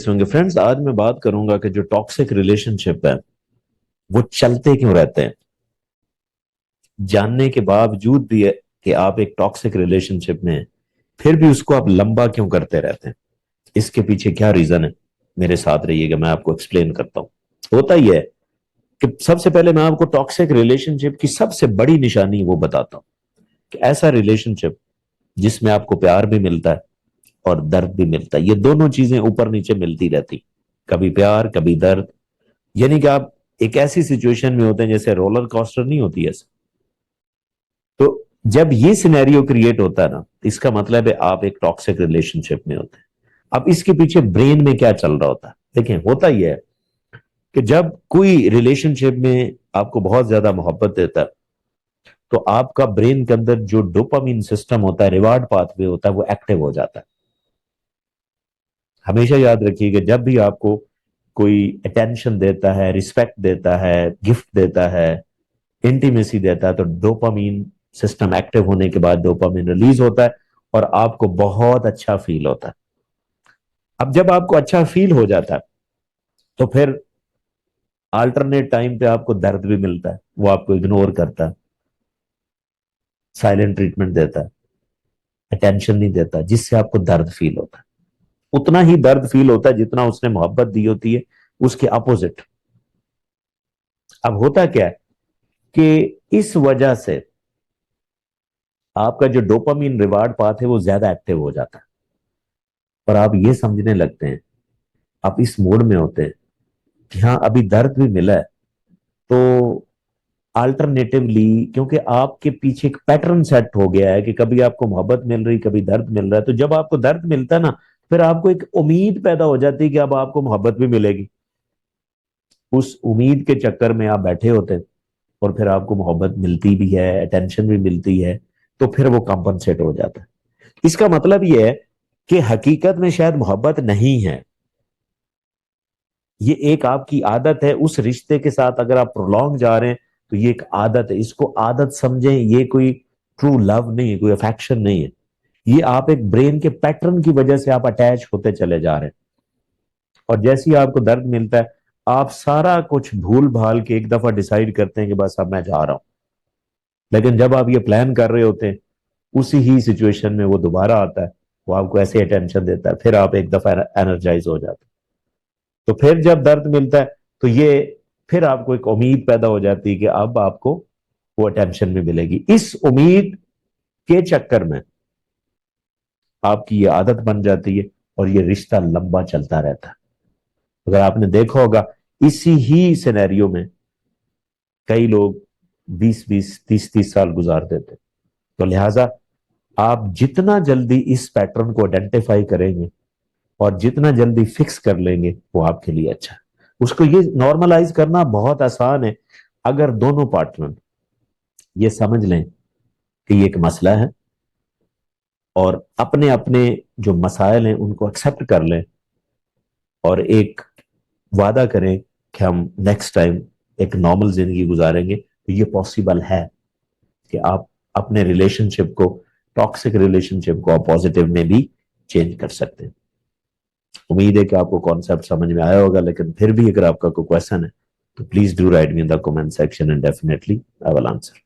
होंगे फ्रेंड्स। आज मैं बात करूंगा कि जो टॉक्सिक रिलेशनशिप है वो चलते क्यों रहते हैं, जानने के बावजूद भी है कि आप एक टॉक्सिक रिलेशनशिप में हैं, फिर भी उसको आप लंबा क्यों करते रहते हैं, इसके पीछे क्या रीजन है। मेरे साथ रहिएगा, मैं आपको एक्सप्लेन करता हूं। होता ही है कि सबसे पहले मैं आपको टॉक्सिक रिलेशनशिप की सबसे बड़ी निशानी वो बताता हूं कि ऐसा रिलेशनशिप जिसमें आपको प्यार भी मिलता है और दर्द भी मिलता है। ये दोनों चीजें ऊपर नीचे मिलती रहती, कभी प्यार कभी दर्द। यानी कि आप एक ऐसी सिचुएशन में होते हैं जैसे रोलर कोस्टर नहीं होती ऐसे। तो जब ये सिनेरियो क्रिएट होता है ना, इसका मतलब है आप एक टॉक्सिक रिलेशनशिप में होते हैं। अब इसके पीछे ब्रेन में क्या चल रहा होता है, देखिए होता ही है कि जब कोई रिलेशनशिप में आपको बहुत ज्यादा मोहब्बत देता है तो आपका ब्रेन के अंदर जो डोपामीन सिस्टम होता है, रिवार्ड पाथवे होता है, वो एक्टिव हो जाता है। हमेशा याद रखिएगा, जब भी आपको कोई अटेंशन देता है, रिस्पेक्ट देता है, गिफ्ट देता है, इंटीमेसी देता है, तो डोपामीन सिस्टम एक्टिव होने के बाद डोपामीन रिलीज होता है और आपको बहुत अच्छा फील होता है। अब जब आपको अच्छा फील हो जाता है तो फिर अल्टरनेट टाइम पे आपको दर्द भी मिलता है, वो आपको इग्नोर करता है, साइलेंट ट्रीटमेंट देता है, अटेंशन नहीं देता, जिससे आपको दर्द फील होता है। उतना ही दर्द फील होता है जितना उसने मोहब्बत दी होती है, उसके अपोजिट। अब होता क्या है कि इस वजह से आपका जो डोपामीन रिवार्ड पाथ है वो ज्यादा एक्टिव हो जाता है और आप ये समझने लगते हैं, आप इस मोड में होते हैं कि हाँ अभी दर्द भी मिला है, तो अल्टरनेटिवली क्योंकि आपके पीछे एक पैटर्न सेट हो गया है कि कभी आपको मोहब्बत मिल रही, कभी दर्द मिल रहा है, तो जब आपको दर्द मिलता है ना, फिर आपको एक उम्मीद पैदा हो जाती है कि अब आपको मोहब्बत भी मिलेगी। उस उम्मीद के चक्कर में आप बैठे होते हैं और फिर आपको मोहब्बत मिलती भी है, अटेंशन भी मिलती है, तो फिर वो कंपनसेट हो जाता है। इसका मतलब ये है कि हकीकत में शायद मोहब्बत नहीं है, ये एक आपकी आदत है। उस रिश्ते के साथ अगर आप प्रोलॉन्ग जा रहे हैं तो ये एक आदत है, इसको आदत समझें। ये कोई ट्रू लव नहीं है, कोई अफेक्शन नहीं है, ये आप एक ब्रेन के पैटर्न की वजह से आप अटैच होते चले जा रहे हैं। और जैसे ही आपको दर्द मिलता है, आप सारा कुछ भूल भाल के एक दफा डिसाइड करते हैं कि बस अब मैं जा रहा हूं। लेकिन जब आप ये प्लान कर रहे होते हैं, उसी ही सिचुएशन में वो दोबारा आता है, वो आपको ऐसे अटेंशन देता है, फिर आप एक दफा एनर्जाइज हो जाते हैं। तो फिर जब दर्द मिलता है तो ये फिर आपको एक उम्मीद पैदा हो जाती है कि अब आपको वो अटेंशन भी मिलेगी। इस उम्मीद के चक्कर में आपकी ये आदत बन जाती है और ये रिश्ता लंबा चलता रहता है। अगर आपने देखा होगा, इसी ही सिनेरियो में कई लोग 20-20 30-30 साल गुजार देते। तो लिहाजा आप जितना जल्दी इस पैटर्न को आइडेंटिफाई करेंगे और जितना जल्दी फिक्स कर लेंगे वो आपके लिए अच्छा है। उसको ये नॉर्मलाइज करना बहुत आसान है अगर दोनों पार्टनर ये समझ लें कि ये एक मसला है और अपने अपने जो मसाइल हैं उनको एक्सेप्ट कर लें और एक वादा करें कि हम नेक्स्ट टाइम एक नॉर्मल जिंदगी गुजारेंगे। तो ये पॉसिबल है कि आप अपने रिलेशनशिप को, टॉक्सिक रिलेशनशिप को आप पॉजिटिव में भी चेंज कर सकते हैं। उम्मीद है कि आपको कॉन्सेप्ट समझ में आया होगा, लेकिन फिर भी अगर आपका कोई क्वेश्चन है तो please do right me in the comment section and definitely I will answer.